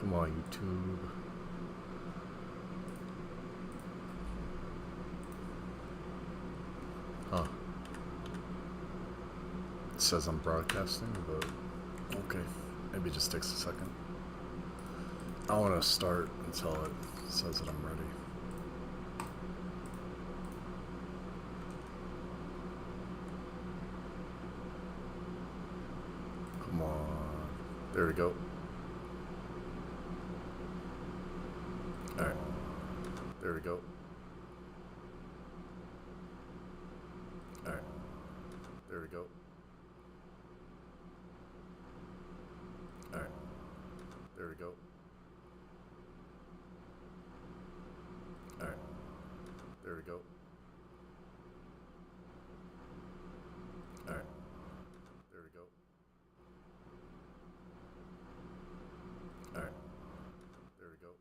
Come on, YouTube. Huh. It says I'm broadcasting, but okay. Maybe it just takes a second. I don't want to start until it says that I'm ready. Come on. There we go. Alright. There we go. Alright. There we go. Alright. There we go. Alright. There we go. Alright. There we go. Alright. There we go.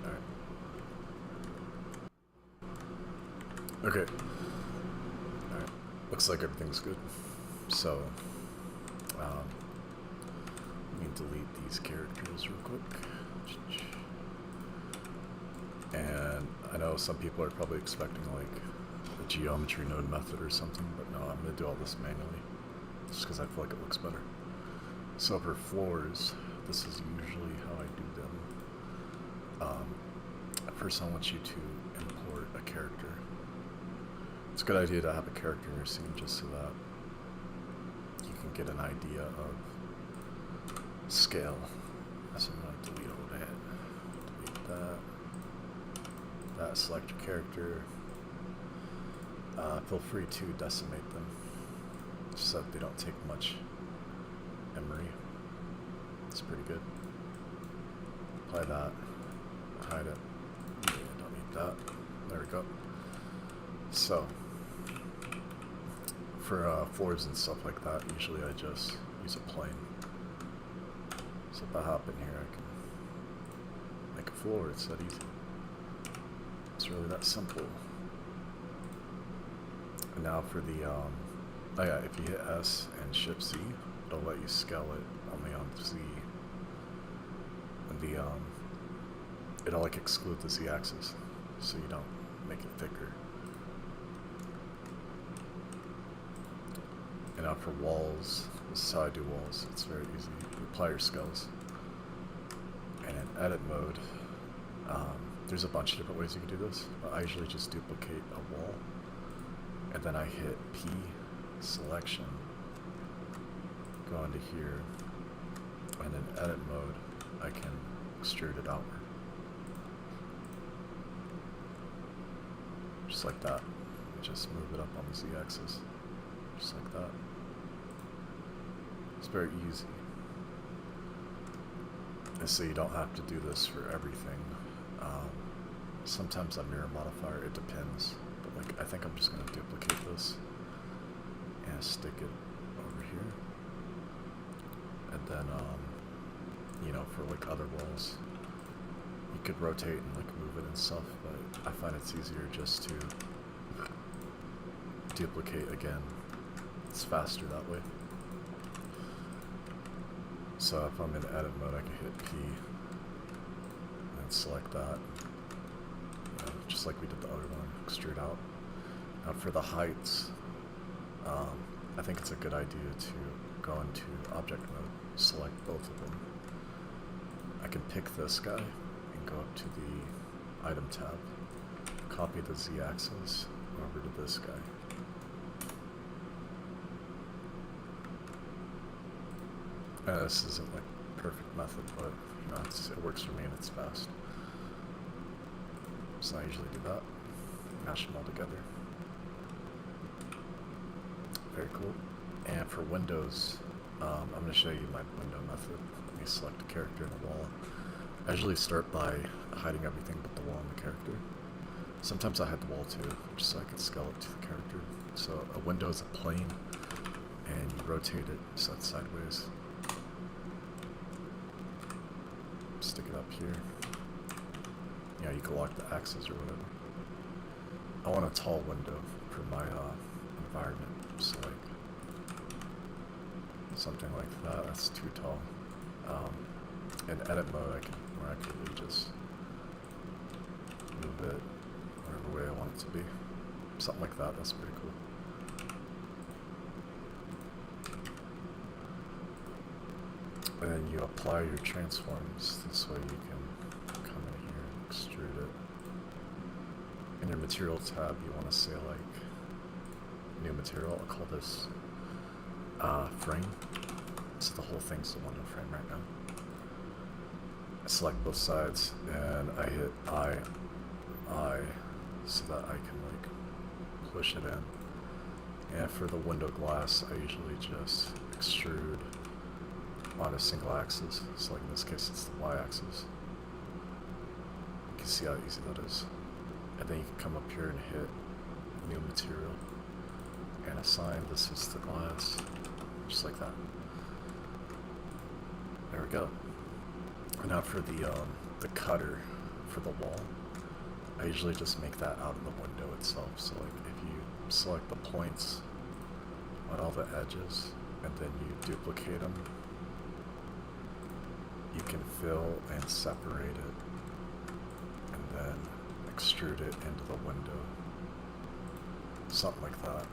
Alright. Okay. Alright. Looks like everything's good. So, let me delete these characters real quick. And I know some people are probably expecting like a geometry node method or something, but no, I'm going to do all this manually just because I feel like it looks better. So for floors, this is usually how I do them. First I want you to import a character. It's a good idea to have a character in your scene just so that you can get an idea of scale. So I'm going to delete all that. Delete that. Select your character. Feel free to decimate them so that they don't take much memory. It's pretty good. Apply that. Hide it. Yeah, don't need that. There we go. So, for floors and stuff like that, usually I just use a plane. So if I hop in here, I can make a floor. It's that easy. It's really that simple. And now for the, oh yeah, if you hit S and Shift Z, it'll let you scale it only on Z. And the, it'll like exclude the Z axis, so you don't make it thicker. And now for walls, this is how I do walls. It's very easy. You apply your scales. And in edit mode, there's a bunch of different ways you can do this, but I usually just duplicate a wall, and then I hit P, selection, go into here, and in edit mode, I can extrude it outward. Just like that. Just move it up on the Z-axis. Just like that. It's very easy. And so you don't have to do this for everything. Sometimes a mirror modifier, it depends. But like, I think I'm just going to duplicate this and stick it over here. And then, you know, for like other walls, you could rotate and like move it and stuff, but I find it's easier just to duplicate again. It's faster that way. So if I'm in edit mode, I can hit P and select that. You know, just like we did the other one, extrude out. Now for the heights, I think it's a good idea to go into object mode, select both of them. I can pick this guy and go up to the item tab, copy the Z-axis over to this guy. This isn't like perfect method, but you know, it works for me and it's fast. So I usually do that. Mash them all together. Very cool. And for windows, I'm going to show you my window method. Let me select a character in a wall. I usually start by hiding everything but the wall and the character. Sometimes I hide the wall too, just so I can scale it to the character. So a window is a plane, and you rotate it so it's sideways. Stick it up here. Yeah, you can lock the axes or whatever. I want a tall window for my environment, so like Something like that. That's too tall. In edit mode, I can more accurately just move it whatever way I want it to be. Something like that. That's pretty cool. And then you apply your transforms. This way you can come in here and extrude it. In your material tab, you want to say like new material. I'll call this frame. So the whole thing's the window frame right now. I select both sides and I hit I, so that I can like push it in. And for the window glass, I usually just extrude on a single axis. So like in this case, it's the y-axis. You can see how easy that is. And then you can come up here and hit new material and assign this is the glass, just like that. There we go. Now for the cutter for the wall, I usually just make that out of the window itself. So like if you select the points on all the edges and then you duplicate them, you can fill and separate it and then extrude it into the window. Something like that.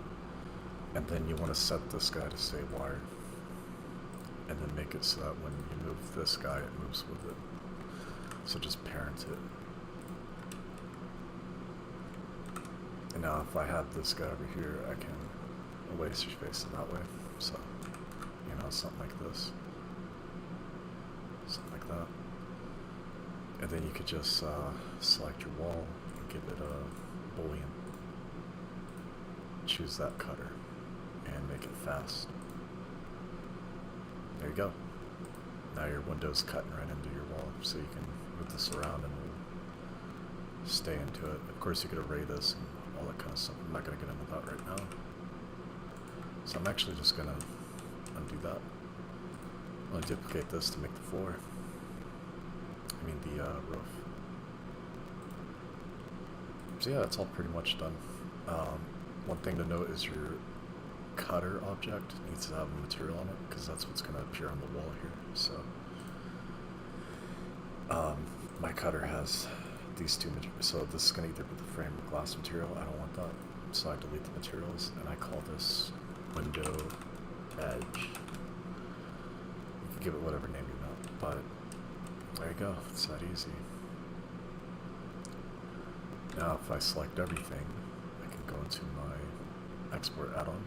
And then you want to set this guy to stay wired. And then make it so that when you move this guy, it moves with it. So just parent it. And now if I have this guy over here, I can laser space it that way. So, you know, something like this. Something like that. And then you could just select your wall and give it a boolean. Choose that cutter and make it fast. There you go. Now your window's cutting right into your wall, so you can move this around and it'll stay into it. Of course, you could array this and all that kind of stuff. I'm not going to get into that right now. So I'm actually just going to undo that. I'm going to duplicate this to make the floor. I mean the roof. So yeah, that's all pretty much done. One thing to note is your cutter object needs to have a material on it, because that's what's going to appear on the wall here. So my cutter has these two materials, so this is going to either be the frame or glass material. I don't want that, so I delete the materials and I call this window edge. You can give it whatever name you want, but there you go, it's that easy. Now if I select everything, I can go into my export add-on.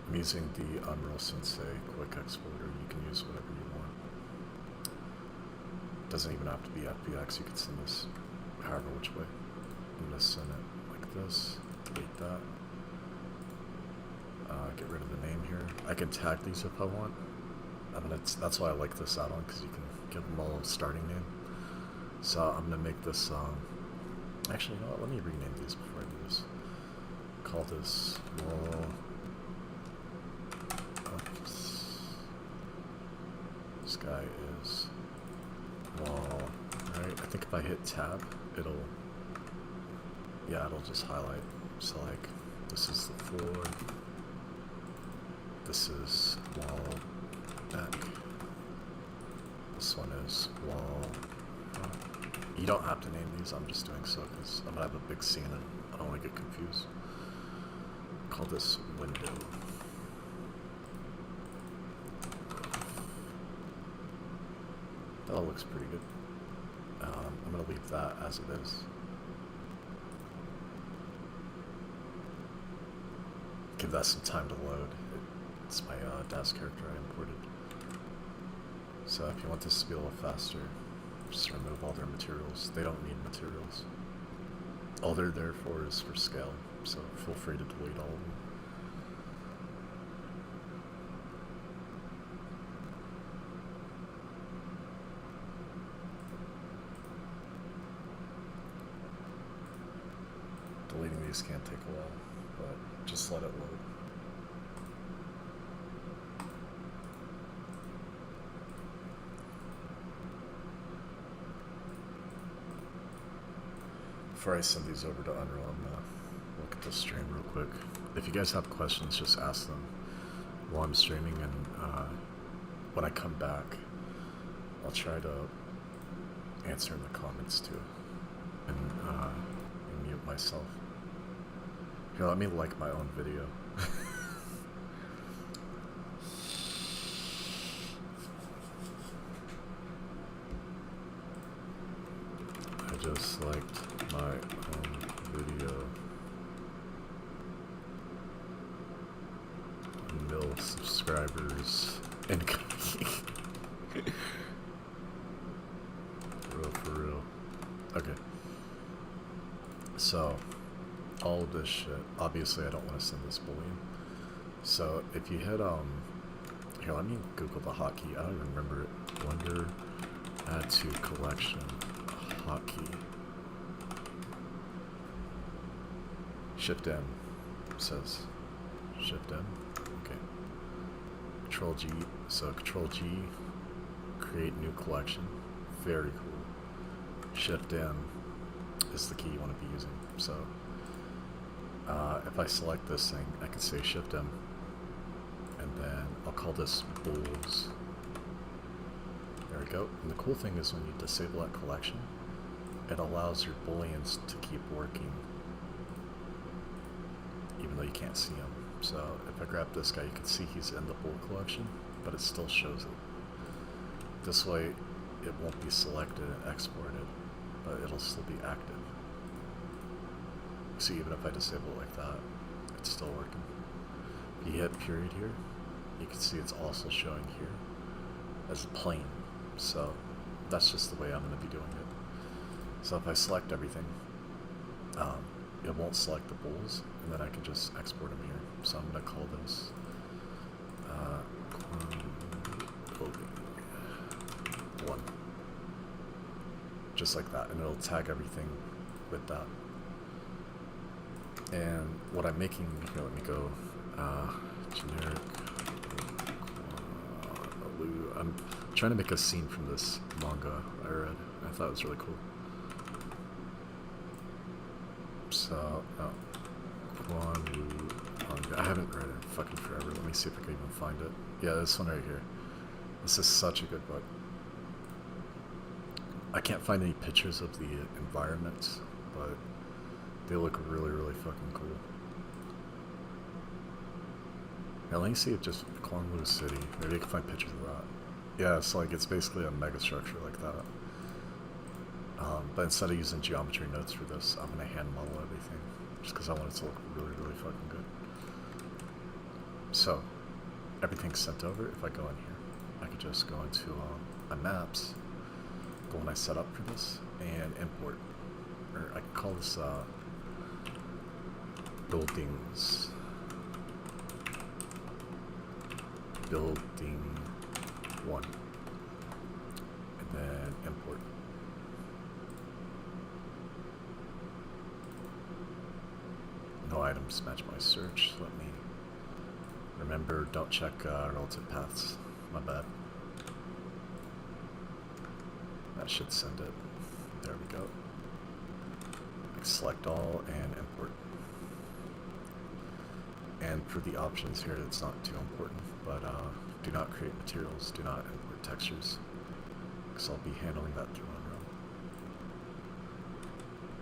I'm using the Unreal Sensei quick exporter. You can use whatever you want. It doesn't even have to be FBX. You can send this however which way. I'm going to send it like this. Delete that. Get rid of the name here. I can tag these if I want. That's why I like this add-on, because you can give them all a starting name. So I'm going to make this... actually, you know what? Let me rename these before I do this. Call this wall... This guy is wall, right? I think if I hit tab, it'll just highlight. So like, this is the floor, this is wall back, this one is wall front. You don't have to name these, I'm just doing so because I'm gonna have a big scene and I don't want to get confused. Call this window. That looks pretty good. I'm going to leave that as it is. Give that some time to load. It's my DAS character I imported. So if you want this to be a little faster, just remove all their materials. They don't need materials. All they're there for is for scale, so feel free to delete all of them. Deleting these can take a while, but just let it load. Before I send these over to Unreal, I'm gonna look at the stream real quick. If you guys have questions, just ask them while I'm streaming, and when I come back, I'll try to answer in the comments too, and mute myself. Here, let me like my own video. I just liked my own video. Mil subscribers incoming. For real. Okay. So, all of this shit, obviously I don't want to send this bullying. So, if you hit, here, let me Google the hotkey. I don't even remember it. Blender, add to collection, hotkey. Shift M, says. Shift M, okay. Control G, so Control G, create new collection. Very cool. Shift M is the key you want to be using. So, if I select this thing, I can say Shift M, and then I'll call this Bulls. There we go. And the cool thing is when you disable that collection, it allows your booleans to keep working, even though you can't see them. So if I grab this guy, you can see he's in the bool collection, but it still shows it. This way, it won't be selected and exported, but it'll still be active. See, even if I disable it like that, it's still working. If you hit period here, you can see it's also showing here as plain. So that's just the way I'm going to be doing it. So if I select everything, it won't select the bools, and then I can just export them here. So I'm going to call this clothing 1. Just like that, and it'll tag everything with that. And what I'm making here, let me go generic. I'm trying to make a scene from this manga I read. I thought it was really cool. So, manga. I haven't read it fucking forever. Let me see if I can even find it. Yeah, this one right here. This is such a good book. I can't find any pictures of the environments, but they look really, really fucking cool. Now let me see if just Kwanglu City, maybe I can find pictures of that. Yeah, it's like, it's basically a mega structure like that. But instead of using geometry nodes for this, I'm going to hand model everything, just because I want it to look really, really fucking good. So, everything's sent over. If I go in here, I could just go into my maps, go when I set up for this, and import. Or I could call this buildings. Building 1. And then import. No items match my search. Let me remember, don't check relative paths. My bad. That should send it. There we go. Select all and import. And for the options here, it's not too important, but do not create materials, do not import textures, because I'll be handling that through Unreal.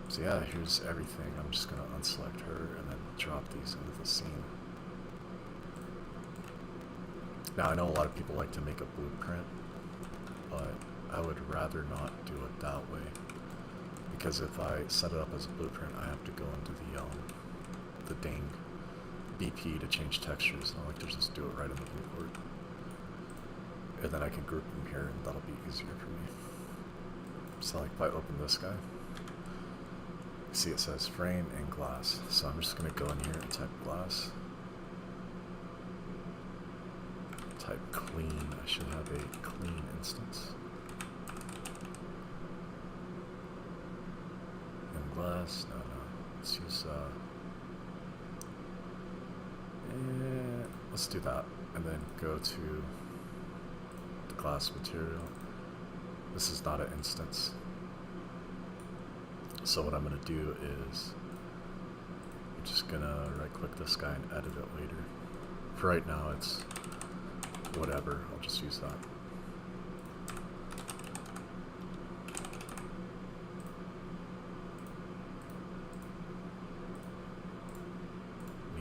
So yeah, here's everything. I'm just going to unselect her and then drop these into the scene. Now I know a lot of people like to make a blueprint, but I would rather not do it that way, because if I set it up as a blueprint, I have to go into the dang BP to change textures, and I like to just do it right in the viewport. And then I can group them here, and that'll be easier for me. So like if I open this guy, you see it says frame and glass. So I'm just gonna go in here and type glass. Type clean. I should have a clean instance. And glass, no. Let's use let's do that, and then go to the glass material. This is not an instance. So what I'm going to do is I'm just going to right click this guy and edit it later for right now, it's whatever. I'll just use that.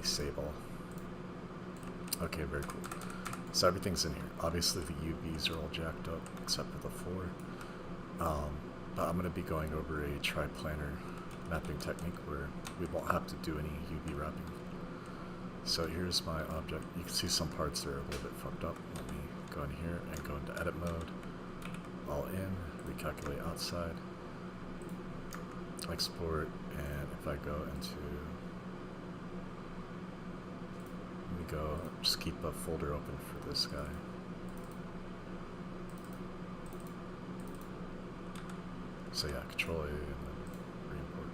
Save all. Okay, very cool. So everything's in here. Obviously the UVs are all jacked up except for the 4. But I'm going to be going over a tri-planar mapping technique where we won't have to do any UV wrapping. So here's my object. You can see some parts that are a little bit fucked up. Let me go in here and go into edit mode. All in, recalculate outside, export, and if I go into just keep a folder open for this guy. So yeah, Control A and then re-import.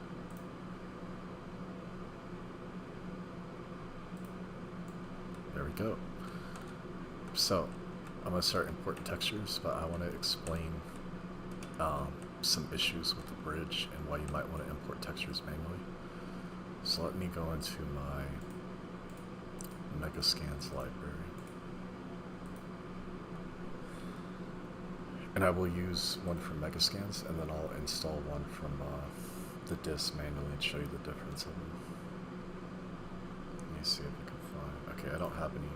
There we go. So I'm going to start importing textures, but I want to explain some issues with the bridge and why you might want to import textures manually. So let me go into my Megascans library, and I will use one from Megascans, and then I'll install one from the disk manually and show you the difference of them. Let me see if I can find. Okay, I don't have any.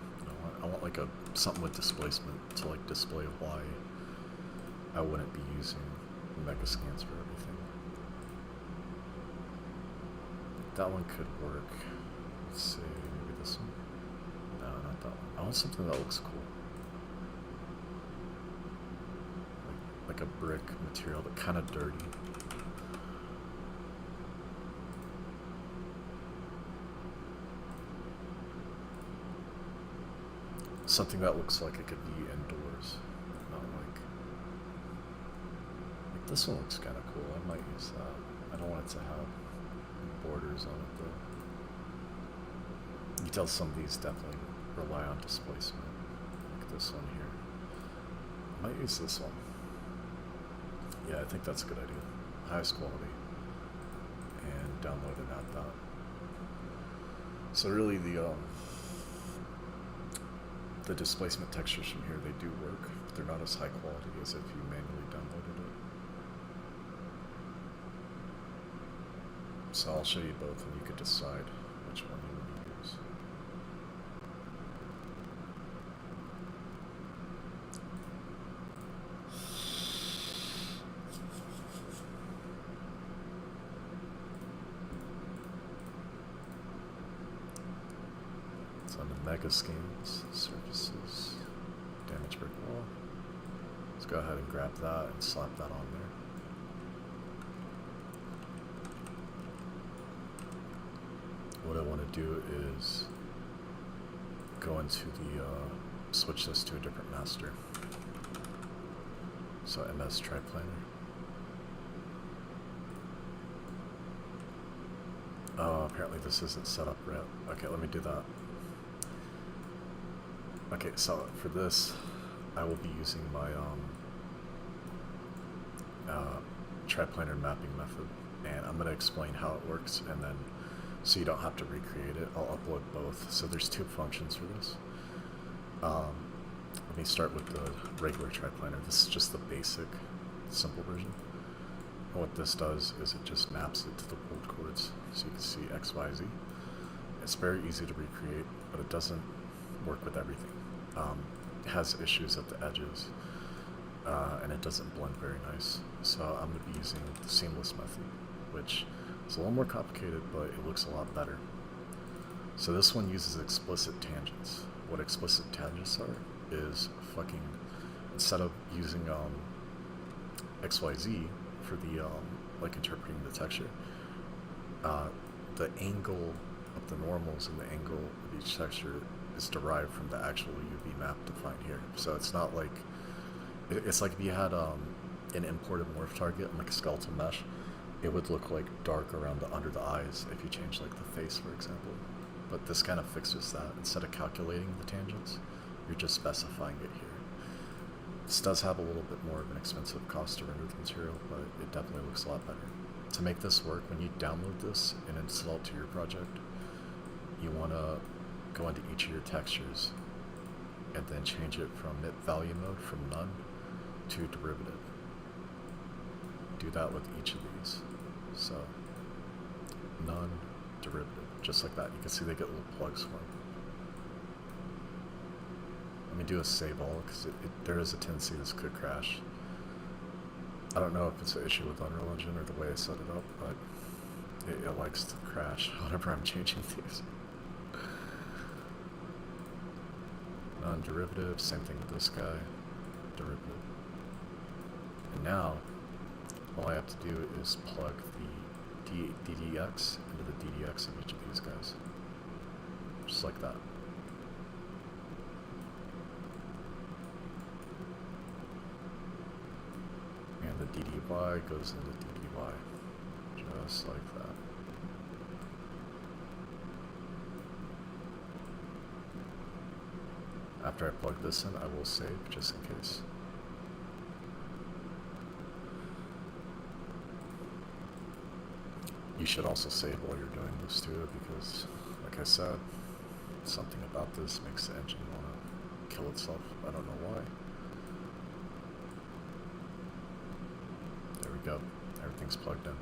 I want like something with displacement to like display why I wouldn't be using Megascans for everything. That one could work. Let's see, maybe this one. No, not that one. I want something that looks cool. Like a brick material, but kind of dirty. Something that looks like it could be indoors, not like this one looks kind of cool. I might use that. I don't want it to have borders on it though. You can tell some of these definitely rely on displacement, like this one here. I might use this one. Yeah, I think that's a good idea. Highest quality. And download and add that. So really the displacement textures from here, they do work, but they're not as high quality as if you manually downloaded it. So I'll show you both and you could decide which one you want to use. It's on the Megascans, surfaces, damage brick wall. Let's go ahead and grab that and slap that on there. What I want to do is go into the, switch this to a different master. So MS Triplanar. Oh, apparently this isn't set up right. Okay, let me do that. Okay, so for this, I will be using my triplanar mapping method, and I'm going to explain how it works, and then so you don't have to recreate it, I'll upload both. So there's two functions for this. Let me start with the regular triplanar. This is just the basic, simple version. And what this does is it just maps it to the world chords, so you can see X, Y, Z. It's very easy to recreate, but it doesn't work with everything. It has issues at the edges, and it doesn't blend very nice. So I'm going to be using the seamless method, which is a little more complicated, but it looks a lot better. So this one uses explicit tangents. What explicit tangents are is fucking, instead of using XYZ for the like interpreting the texture, the angle of the normals and the angle of each texture is derived from the actual UV map defined here. So it's not like, it's like if you had an imported morph target and like a skeletal mesh, it would look like dark around the under the eyes if you change like the face, for example. But this kind of fixes that. Instead of calculating the tangents, you're just specifying it here. This does have a little bit more of an expensive cost to render the material, but it definitely looks a lot better. To make this work, when you download this and install it to your project, you want to go into each of your textures and then change it from MIP value mode from none to derivative. Do that with each of these. So none, derivative, just like that. You can see they get little plugs for them. Let me do a save all because there is a tendency this could crash. I don't know if it's an issue with Unreal Engine or the way I set it up, but it likes to crash whenever I'm changing these. Non-derivative, same thing with this guy, derivative. And now, all I have to do is plug the DDX into the DDX of each of these guys. Just like that. And the DDY goes into DDY. Just like that. After I plug this in, I will save just in case. You should also save while you're doing this too, because, like I said, something about this makes the engine want to kill itself. I don't know why. There we go. Everything's plugged in.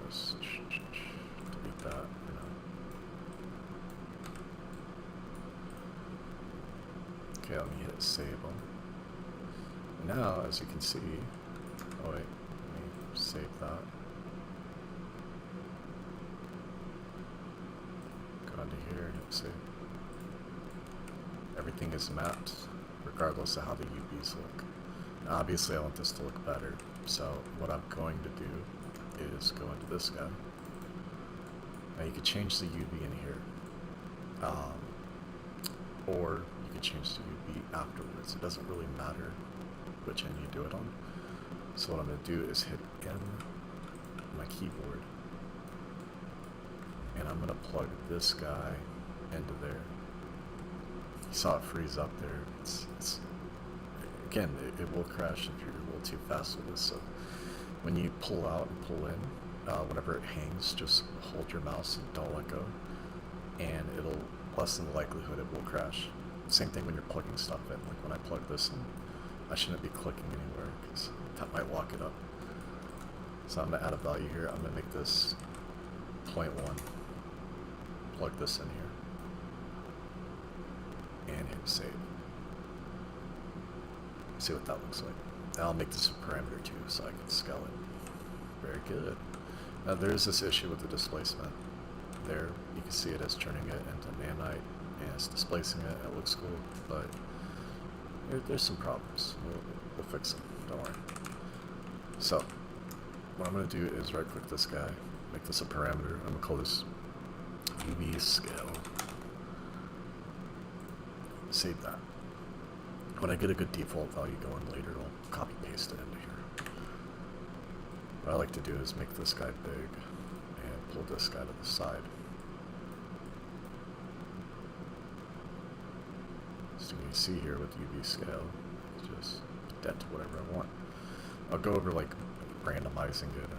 Just delete that for now. Okay, let me hit save them. Now, as you can see, oh wait, let me save that. Go into here and hit save. Everything is mapped, regardless of how the UVs look. Now, obviously, I want this to look better, so what I'm going to do is go into this guy. Now, you can change the UV in here, or you can change the UV afterwards. It doesn't really matter which end you do it on. So what I'm going to do is hit N on my keyboard, and I'm going to plug this guy into there. You saw it freeze up there. It's again, it will crash if you're a little too fast with this. So when you pull out and pull in, whenever it hangs, just hold your mouse and don't let go, and it'll lessen the likelihood it will crash. Same thing when you're plugging stuff in. Like when I plug this in, I shouldn't be clicking anywhere because that might lock it up. So I'm going to add a value here. I'm going to make this 0.1. Plug this in here. And hit save. See what that looks like. Now I'll make this a parameter too so I can scale it. Very good. Now there's this issue with the displacement. There, you can see it as turning it into nanite and it's displacing it. It looks cool, but there's some problems. We'll fix them. Don't worry. So, what I'm going to do is right click this guy, make this a parameter. I'm going to call this UV scale. Save that. When I get a good default value going later, I'll copy paste it into here. What I like to do is make this guy big and pull this guy to the side. So you can see here with UV scale, just that to whatever I want. I'll go over like randomizing it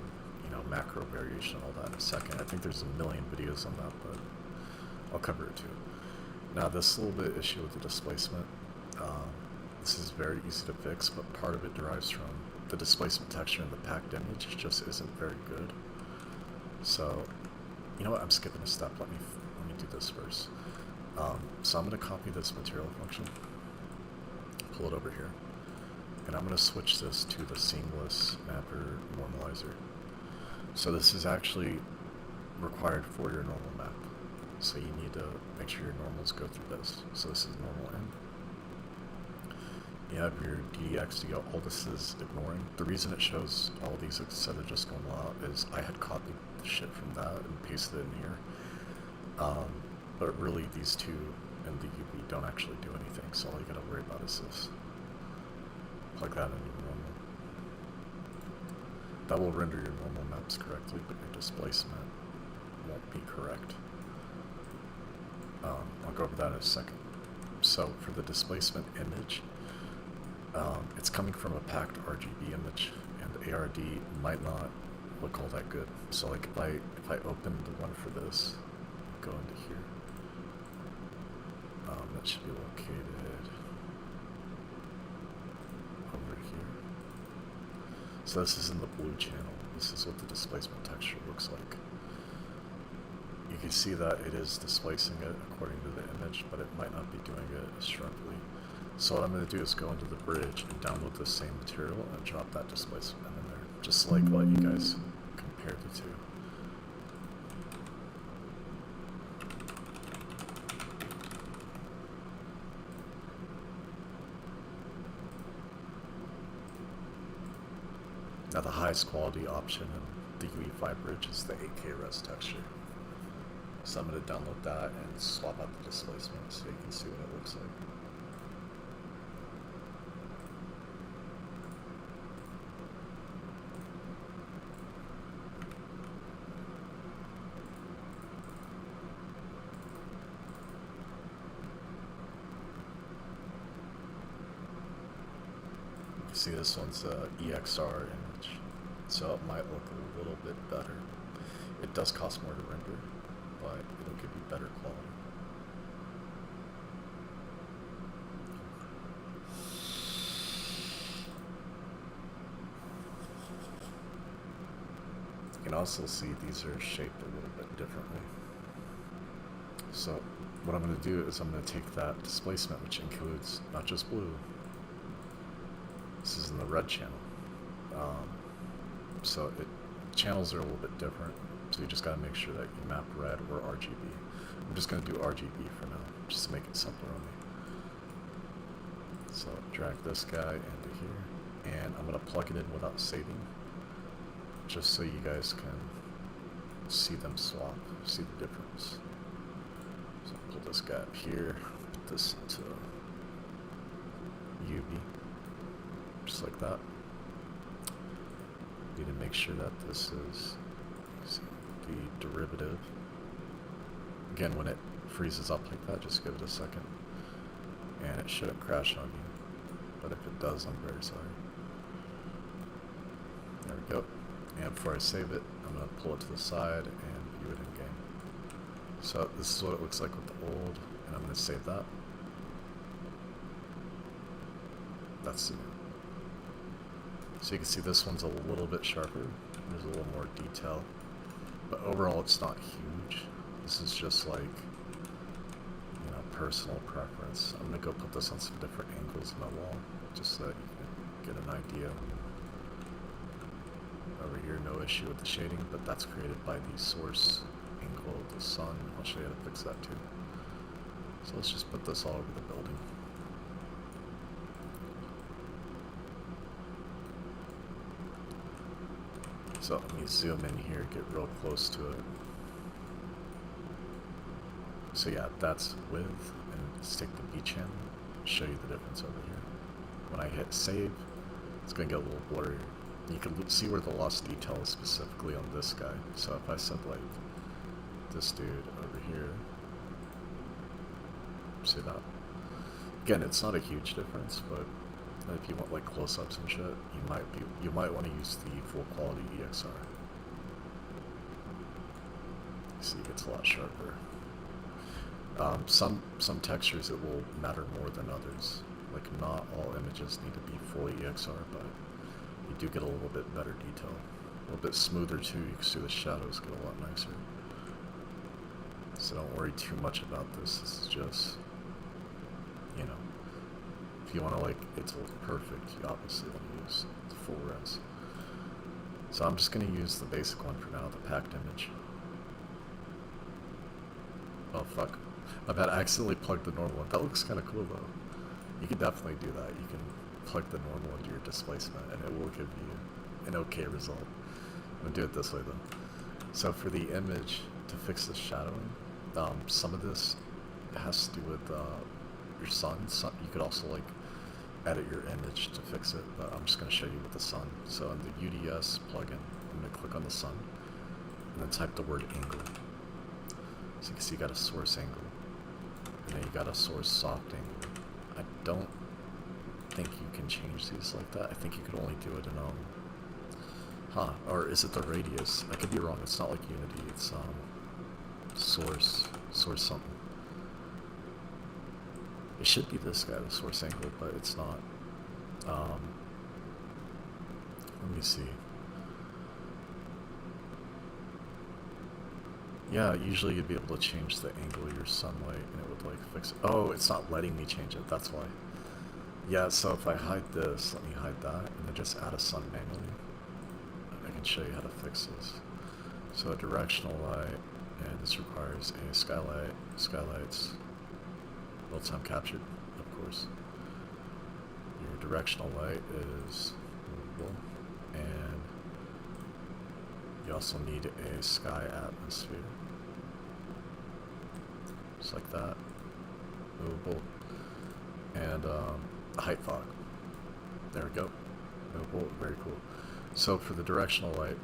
and macro variation and all that in a second. I think there's a million videos on that, but I'll cover it too. Now this little bit issue with the displacement, this is very easy to fix, but part of it derives from the displacement texture in the packed image just isn't very good. So, you know what? I'm skipping a step. Let me do this first. So I'm going to copy this material function, pull it over here, and I'm going to switch this to the seamless mapper normalizer. So this is actually required for your normal map. So you need to make sure your normals go through this. So this is normal N. You have your DDX to go. All this is ignoring. The reason it shows all these instead of just normal out is I had copied the shit from that and pasted it in here. But really these two and the UV don't actually do anything. So all you gotta worry about is this. Plug that in your normal. That will render your normal maps correctly, but your displacement won't be correct. I'll go over that in a second. So for the displacement image, it's coming from a packed RGB image, and the ARD might not look all that good. So like if I open the one for this, go into here. That should be located over here. So this is in the blue channel. This is what the displacement texture looks like. You can see that it is displacing it according to the image, but it might not be doing it as sharply. So what I'm going to do is go into the bridge and download the same material and drop that displacement in there, just like what you guys compared the two. Now the highest quality option in the UE5 bridge is the 8K res texture. So I'm going to download that and swap out the displacement so you can see what it looks like. See, this one's a EXR image, so it might look a little bit better. It does cost more to render, but it'll give you better quality. You can also see these are shaped a little bit differently. So what I'm going to do is I'm going to take that displacement, which includes not just blue. This is in the red channel. So channels are a little bit different, so you just got to make sure that you map red or RGB. I'm just going to do RGB for now, just to make it simpler on me. So drag this guy into here, and I'm going to plug it in without saving, just so you guys can see them swap, see the difference. So pull this guy up here, put this into UV. Just like that. Need to make sure that this is the derivative. Again, when it freezes up like that, just give it a second. And it shouldn't crash on you. But if it does, I'm very sorry. There we go. And before I save it, I'm going to pull it to the side and view it in game. So this is what it looks like with the old, and I'm going to save that. That's the new. So you can see this one's a little bit sharper. There's a little more detail. But overall, it's not huge. This is just like, you know, personal preference. I'm going to go put this on some different angles in my wall, just so that you can get an idea. Over here, no issue with the shading, but that's created by the source angle of the sun. I'll show you how to fix that too. So let's just put this all over the building. So let me zoom in here, get real close to it. So yeah, that's width, and let's take the B channel, show you the difference over here. When I hit save, it's going to get a little blurry. You can see where the lost detail is specifically on this guy. So if I said like this dude over here, see that? Again, it's not a huge difference, but if you want like close-ups and shit, you might want to use the full quality EXR. See, it gets a lot sharper. Some textures it will matter more than others. Like not all images need to be fully EXR, but you do get a little bit better detail. A little bit smoother too. You can see the shadows get a lot nicer. So don't worry too much about this. This is just, you know, if you want to like it to look perfect, you obviously want to use the full res. So I'm just going to use the basic one for now, the packed image. Oh fuck. My bad, I accidentally plugged the normal one. That looks kind of cool though. You can definitely do that. You can plug the normal into your displacement and it will give you an okay result. I'm going to do it this way though. So for the image, to fix the shadowing, some of this has to do with your sun. You could also like edit your image to fix it, but I'm just going to show you with the sun. So in the UDS plugin, I'm going to click on the sun and then type the word angle. So you can see you got a source angle, and then you got a source soft angle. I don't think you can change these like that. I think you could only do it in or is it the radius? I could be wrong. It's not like Unity. It's source source something. It should be this guy, the source angle, but it's not. Let me see. Yeah, usually you'd be able to change the angle of your sunlight and it would like fix it. Oh, it's not letting me change it, that's why. Yeah, so if I hide this, let me hide that, and then just add a sun manually. I can show you how to fix this. So a directional light, and this requires a skylight, skylights, real-time captured, of course. Your directional light is movable, and you also need a sky atmosphere. Just like that, movable, and height fog. There we go. Movable, very cool. So for the directional light,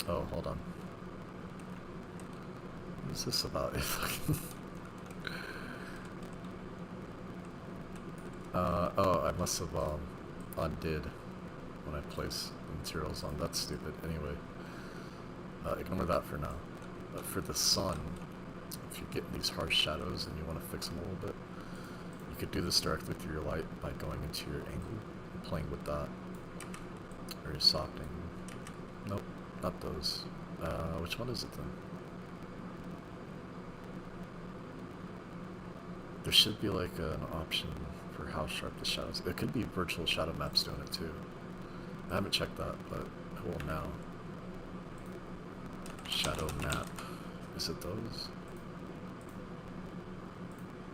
oh, hold on. What is this about? Oh, I must have undid when I place the materials on. That's stupid. Anyway, ignore that for now. But for the sun, if you're getting these harsh shadows and you want to fix them a little bit, you could do this directly through your light by going into your angle and playing with that. Or your soft angle. Nope, not those. Which one is it then? There should be like an option for how sharp the shadows. It could be virtual shadow maps doing it too. I haven't checked that, but I will now. Shadow map. Is it those?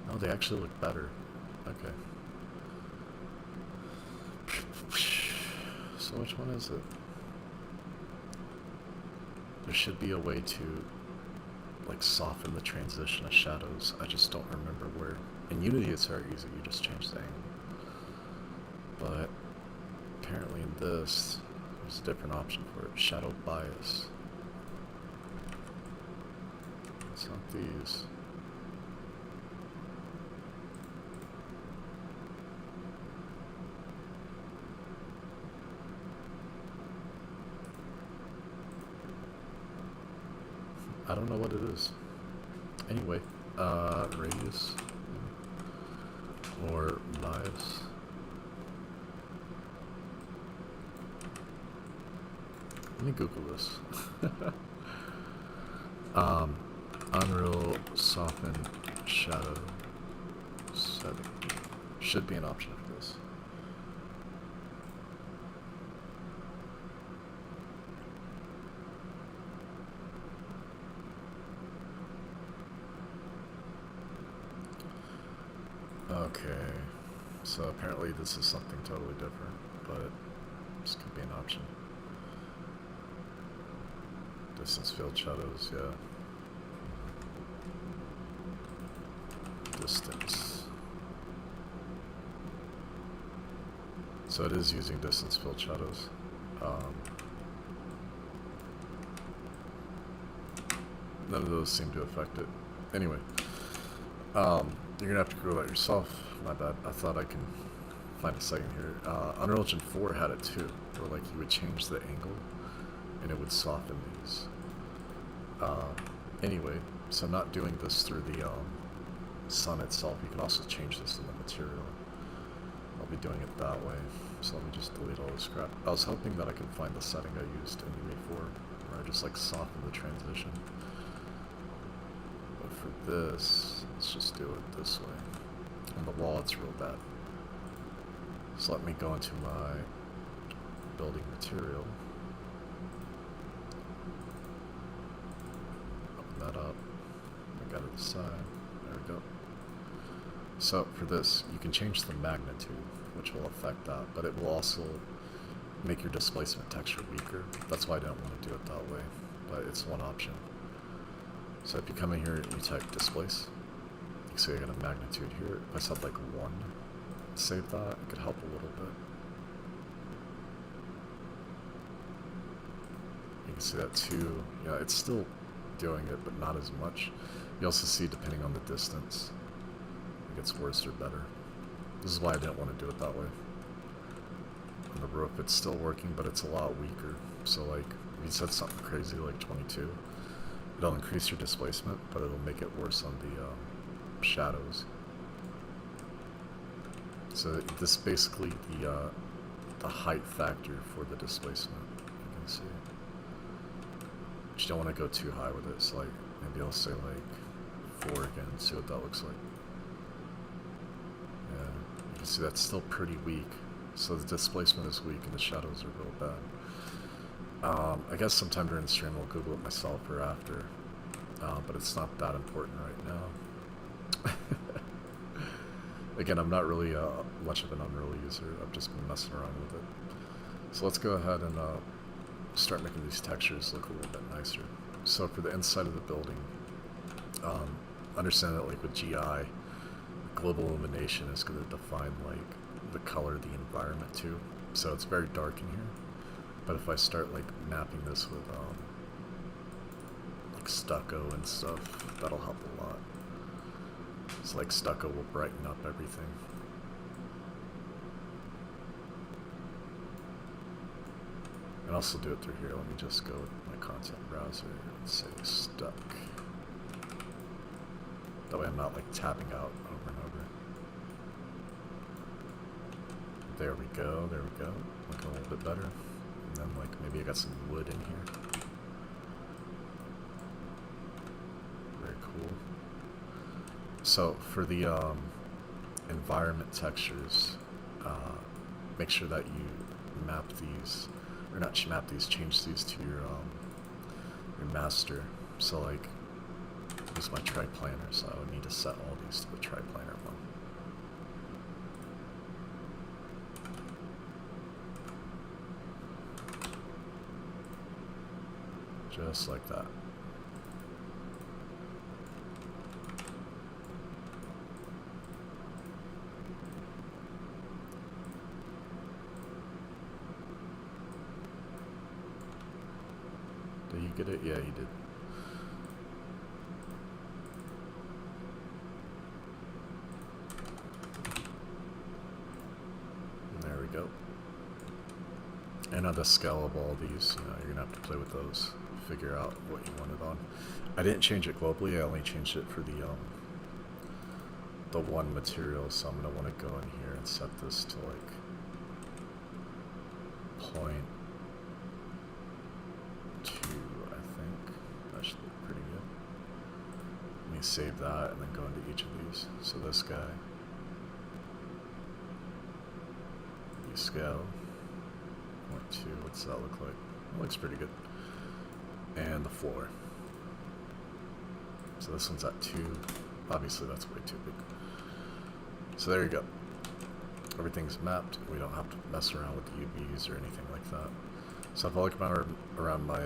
No, they actually look better. Okay. So which one is it? There should be a way to like soften the transition of shadows. I just don't remember where. In Unity it's very easy, you just change the angle. But apparently in this, there's a different option for it. Shadow bias. It's not these. I don't know what it is. Anyway, radius or bias. Let me Google this. Unreal soften shadow setting. Should be an option for this. Okay, so apparently this is something totally different, but this could be an option. Distance field shadows, yeah. Distance. So it is using distance field shadows. None of those seem to affect it. Anyway, you're gonna have to Google that yourself. My bad. I thought I can find a second here. Unreal Engine 4 had it too, where like you would change the angle and it would soften these. Anyway, so not doing this through the sun itself, you can also change this in the material. I'll be doing it that way. So let me just delete all this crap. I was hoping that I could find the setting I used in UE4, where I just like soften the transition. But for this, let's just do it this way. On the wall, it's real bad. So let me go into my building material. Open that up. I got it to the side. There we go. So for this, you can change the magnitude, which will affect that, but it will also make your displacement texture weaker. That's why I don't want to do it that way, but it's one option. So if you come in here and you type displace, you can see I got a magnitude here. If I set like 1, save that, it could help a little bit. You can see that too. Yeah, it's still doing it, but not as much. You also see, depending on the distance, it gets worse or better. This is why I didn't want to do it that way. On the roof, it's still working, but it's a lot weaker. So like, if you said something crazy like 22, It'll increase your displacement, but it'll make it worse on the shadows. So this is basically the height factor for the displacement. You can see. You don't want to go too high with it. So like maybe I'll say like 4 again. See what that looks like. Yeah, you can see that's still pretty weak. So the displacement is weak and the shadows are real bad. I guess sometime during the stream I'll Google it myself or after, but it's not that important right now. Again, I'm not really much of an Unreal user. I've just been messing around with it. So let's go ahead and start making these textures look a little bit nicer. So for the inside of the building, understand that like with GI, global illumination is going to define like the color of the environment too. So it's very dark in here. But if I start like mapping this with like stucco and stuff, that'll help a lot. So like stucco will brighten up everything. And also do it through here. Let me just go with my content browser and say stuck. That way I'm not like tabbing out over and over. There we go, there we go. Looking a little bit better. And then like maybe I got some wood in here. Very cool. So for the environment textures, make sure that you map these, or not map these, change these to your master. So like, this is my triplanar, so I would need to set all these to the triplanar one. Just like that. Did you get it? Yeah, you did. There we go. And on the scale of all these, you know, you're gonna have to play with those, figure out what you want it on. I didn't change it globally. I only changed it for the one material. So I'm gonna want to go in here and set this to like 0.2. I think that should look pretty good. Let me save that and then go into each of these. So this guy, scale 0.2. What's that look like? It looks pretty good. And the floor. So this one's at 2. Obviously that's way too big. So there you go. Everything's mapped. We don't have to mess around with the UVs or anything like that. So if I look around my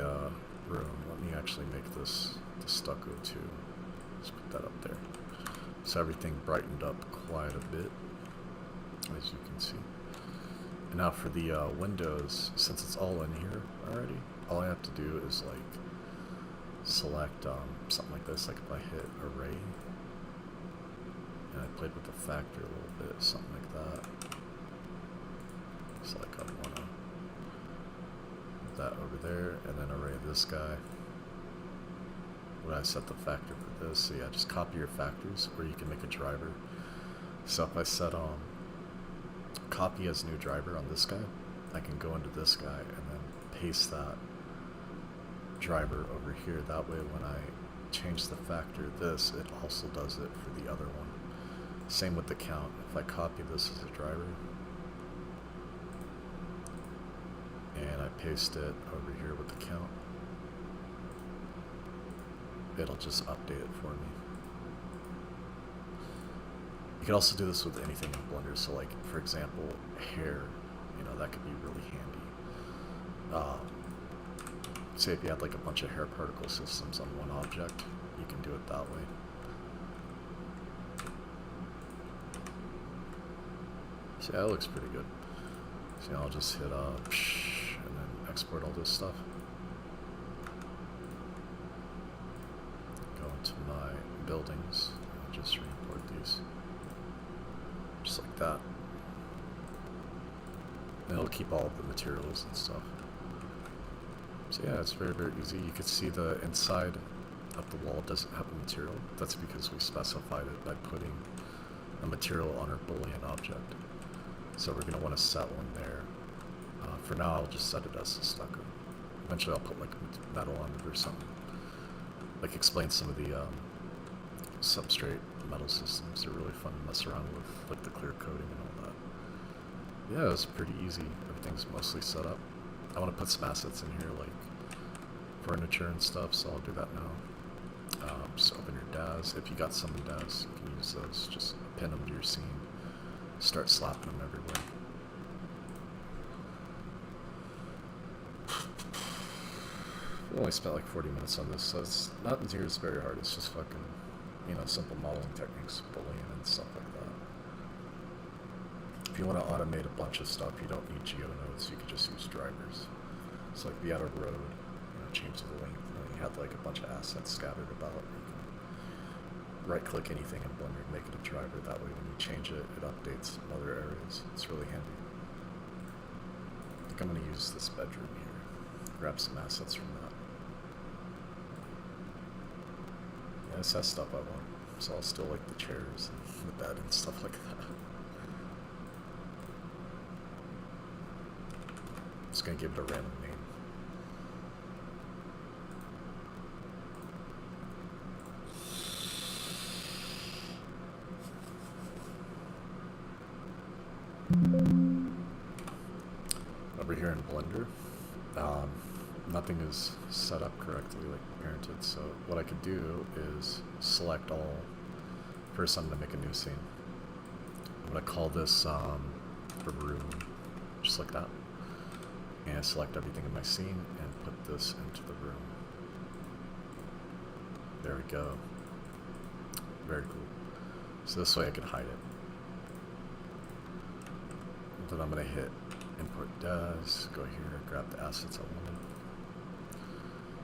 room, let me actually make this the stucco too. Let's put that up there. So everything brightened up quite a bit, as you can see. And now for the windows, since it's all in here already, all I have to do is like select something like this. Like if I hit array and I played with the factor a little bit, something like that. So like I want to put that over there and then array this guy. When I set the factor for this, so yeah, just copy your factors, or you can make a driver. So if I set copy as new driver on this guy, I can go into this guy and then paste that driver over here. That way when I change the factor this, it also does it for the other one. Same with the count. If I copy this as a driver and I paste it over here with the count, it'll just update it for me. You can also do this with anything in Blender. So like, for example, hair, you know, that could be really handy. Say if you had like a bunch of hair particle systems on one object, you can do it that way. So yeah, that looks pretty good. So I'll just hit and then export all this stuff. Go into my buildings and just re-import these. Just like that. And it'll keep all of the materials and stuff. So yeah, it's very, very easy. You can see the inside of the wall doesn't have a material. That's because we specified it by putting a material on our Boolean object. So we're going to want to set one there. For now, I'll just set it as a stucco. Eventually, I'll put like metal on it or something. Like explain some of the substrate metal systems. They're really fun to mess around with, like the clear coating and all that. Yeah, it's pretty easy. Everything's mostly set up. I want to put some assets in here, like furniture and stuff, so I'll do that now. Just open your DAS. If you got some in DAS, you can use those. Just pin them to your scene. Start slapping them everywhere. We only spent like 40 minutes on this, so it's not near as very hard. It's just fucking, you know, simple modeling techniques, Boolean and stuff like that. If you want to automate a bunch of stuff, you don't need geonodes. You could just use drivers. It's like be at a road, you know, change the length, and then you have like a bunch of assets scattered about. You can right-click anything in Blender and make it a driver. That way, when you change it, it updates in other areas. It's really handy. I think I'm going to use this bedroom here. Grab some assets from that. Yeah, this has stuff I want, so I'll still like the chairs and the bed and stuff like that. Just gonna give it a random name. Over here in Blender, nothing is set up correctly, like parented, so what I could do is select all. First I'm going to make a new scene. I'm going to call this a room, just like that, and select everything in my scene and put this into the room. There we go. Very cool. So this way I can hide it. And then I'm going to hit import DAS, go here, grab the assets I wanted.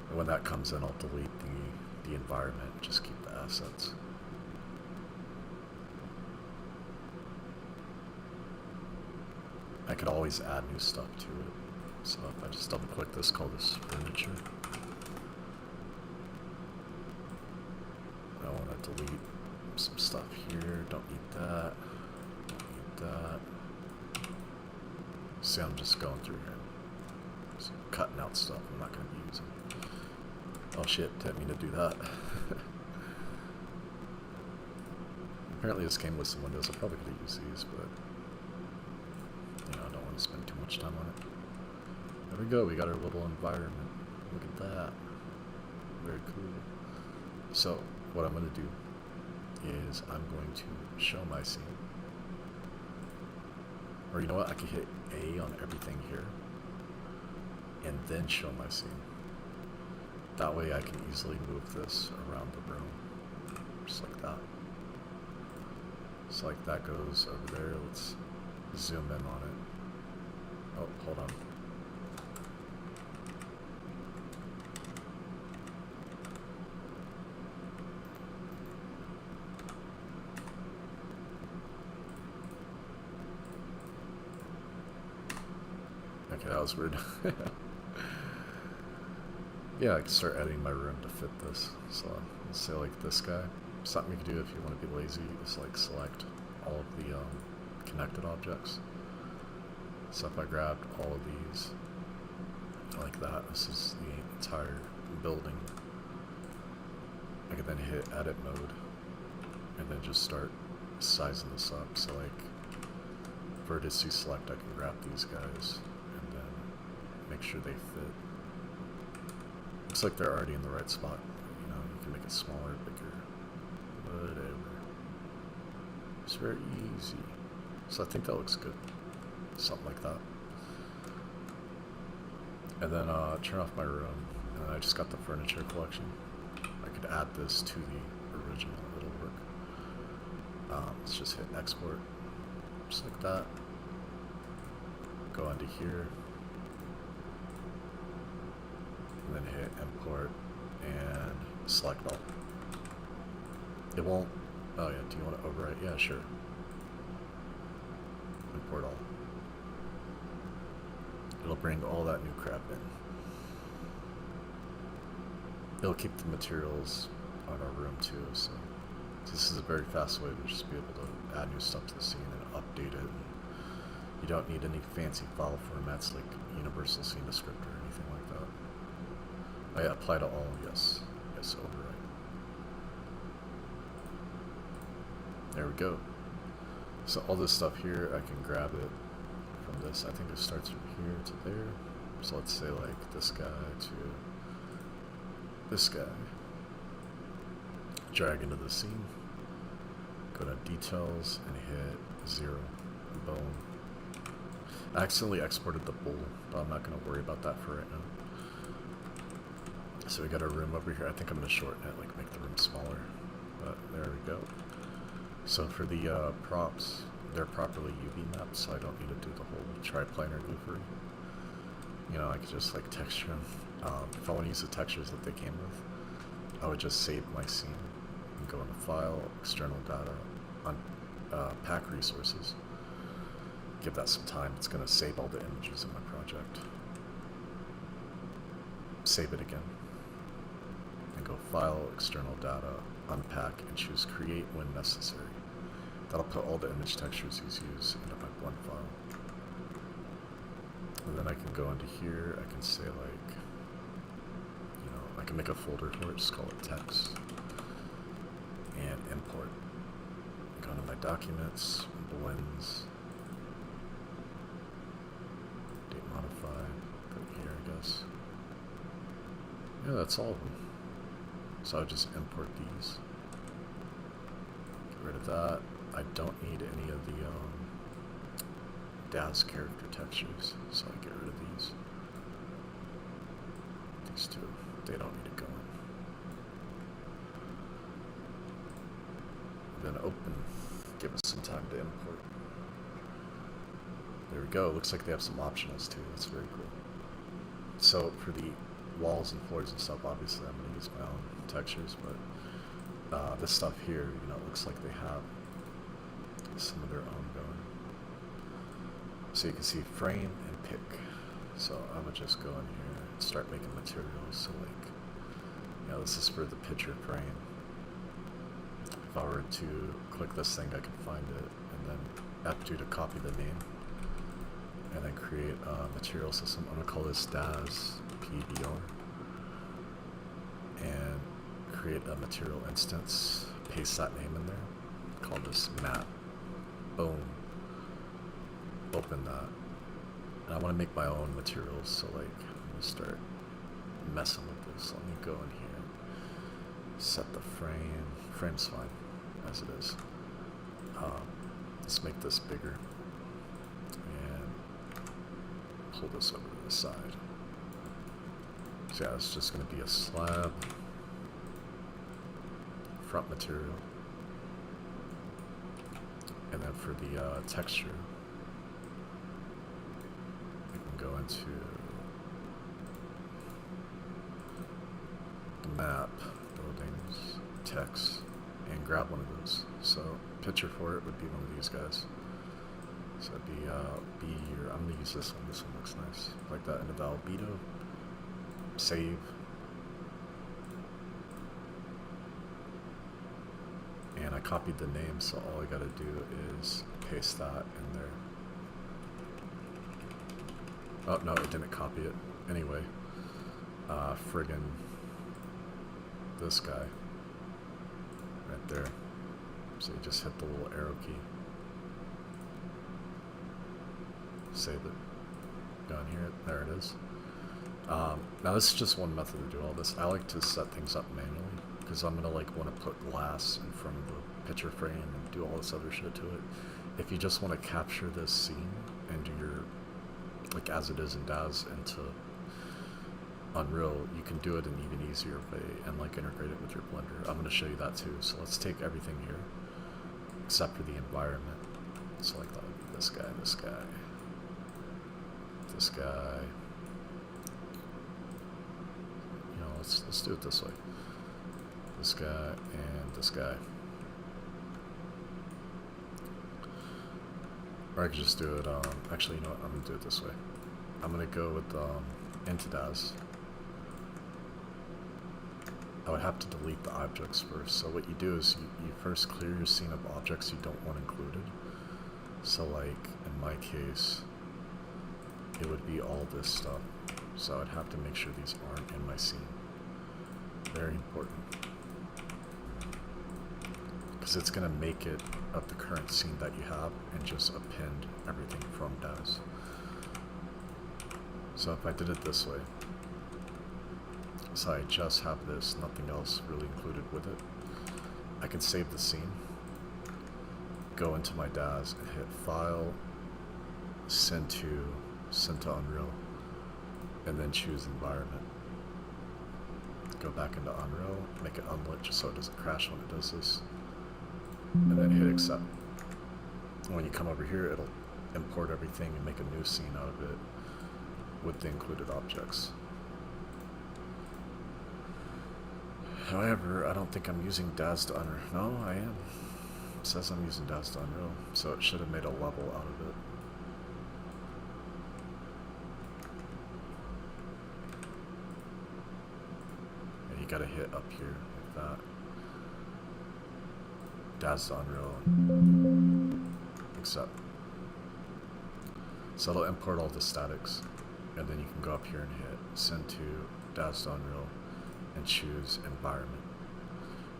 And when that comes in, I'll delete the environment, just keep the assets. I could always add new stuff to it. So if I just double click this, call this furniture. I want to delete some stuff here, don't need that, don't need that. See, I'm just going through here. So cutting out stuff I'm not going to be using. Oh shit, didn't mean to do that. Apparently this came with some windows. I probably could have used these, but you know, I don't want to spend too much time on it. There we go, we got our little environment. Look at that. Very cool. So, what I'm going to do is I'm going to show my scene. Or you know what, I can hit A on everything here, and then show my scene. That way I can easily move this around the room, just like that. Just like that goes over there. Let's zoom in on it. Oh, hold on. Okay, that was weird. Yeah, I can start editing my room to fit this. So let's say like this guy. Something you can do if you want to be lazy is like select all of the connected objects. So if I grabbed all of these like that, this is the entire building. I can then hit edit mode and then just start sizing this up. So like vertice select, I can grab these guys and then make sure they fit. Looks like they're already in the right spot. You know, you can make it smaller, bigger, whatever. It's very easy. So I think that looks good. Something like that. And then turn off my room. And I just got the furniture collection. I could add this to the original. It'll work. Let's just hit export. Just like that. Go into here. And then hit import and select all. It won't. Oh yeah, do you want to overwrite? Yeah, sure. Import all. It'll bring all that new crap in. it'll keep the materials on our room too. So this is a very fast way to just be able to add new stuff to the scene and update it. You don't need any fancy file formats like universal scene descriptor or anything like that. Oh yeah, apply to all, yes. Yes, override. There we go. So all this stuff here, I can grab it from this. I think it starts from here to there. So let's say like this guy to this guy. Drag into the scene. Go to details and hit 0. Boom. I accidentally exported the bull, but I'm not going to worry about that for right now. So we got our room over here. I think I'm going to shorten it, like make the room smaller. But there we go. So for the props, they're properly UV mapped, so I don't need to do the whole triplanar goofery. You know, I could just like texture them. If I want to use the textures that they came with, I would just save my scene and go into File, External Data, on Pack Resources. Give that some time. It's going to save all the images in my project. Save it again. And go File, External Data, Unpack, and choose Create when necessary. That'll put all the image textures you use into my blend file. And then I can go into here, I can say like, you know, I can make a folder for it, just call it text. And import. Go into my documents, blends, date modify, put here I guess. Yeah, that's all of them. So I'll just import these. Get rid of that. I don't need any of the DAS character textures, so I get rid of these. These two, they don't need to go in. Then open, give us some time to import. There we go, looks like they have some optionals too, that's very cool. So for the walls and floors and stuff, obviously I'm going to use my own textures, but this stuff here, you know, it looks like they have some of their own going. So you can see frame and pick. So I would just go in here and start making materials. So like, you know, this is for the picture frame. If I were to click this thing, I can find it, and then F2 to copy the name, and then create a material system. I'm gonna call this DAS PBR, and create a material instance. Paste that name in there. Call this map. Boom. Open that. And I want to make my own materials, so like, I'm going to start messing with this. Let me go in here. Set the frame. Frame's fine, as it is. Let's make this bigger. And pull this over to the side. So yeah, it's just going to be a slab. Front material. And then for the texture, we can go into the map, buildings, text, and grab one of those. So picture for it would be one of these guys. So it'd be B, or I'm going to use this one. This one looks nice. Like that into the albedo. Save. And I copied the name, so all I gotta do is paste that in there. Oh no, it didn't copy it. Anyway, friggin' this guy right there. So you just hit the little arrow key. Save it. Go in here. There it is. Now this is just one method to do all this. I like to set things up manually, because I'm gonna like want to put glass in front of the picture frame and do all this other shit to it. If you just want to capture this scene and do your, like as it is in DAS into Unreal, you can do it an even easier way and like integrate it with your Blender. I'm going to show you that too. So let's take everything here except for the environment. So like that would be this guy, this guy, this guy. You know, let's do it this way. This guy and this guy. Or I could just do it, actually, you know what, I'm going to do it this way. I'm going to go with into DAS. I would have to delete the objects first. So what you do is you first clear your scene of objects you don't want included. So like in my case, it would be all this stuff. So I'd have to make sure these aren't in my scene. Very important. Because it's going to make it of the current scene that you have and just append everything from DAS. So if I did it this way, so I just have this, nothing else really included with it, I can save the scene, go into my DAS and hit File, Send to Unreal, and then choose Environment. Go back into Unreal, make it unlit just so it doesn't crash when it does this, and then hit Accept. And when you come over here, it'll import everything and make a new scene out of it with the included objects. However, I don't think I'm using DAS to Unreal. No, I am. It says I'm using DAS to Unreal, so it should have made a level out of it. And you gotta hit up here like that. DAS to Unreal. Accept. So it'll import all the statics. And then you can go up here and hit Send to DAS to Unreal and choose Environment.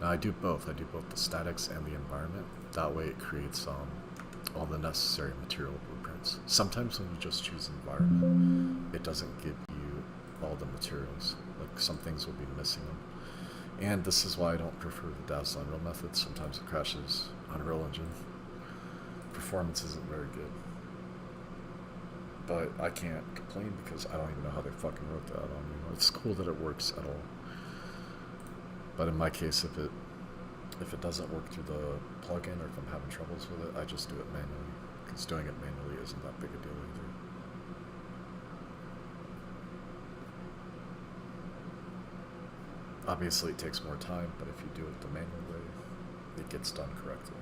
Now I do both. I do both the statics and the environment. That way it creates all the necessary material blueprints. Sometimes when you just choose environment, it doesn't give you all the materials. Like some things will be missing them. And this is why I don't prefer the DAS to Unreal method. Sometimes it crashes Unreal Engine. Performance isn't very good. But I can't complain because I don't even know how they fucking wrote that on me. It's cool that it works at all. But in my case, if it doesn't work through the plugin or if I'm having troubles with it, I just do it manually. Because doing it manually isn't that big a deal either. Obviously it takes more time, but if you do it the manual way, it gets done correctly.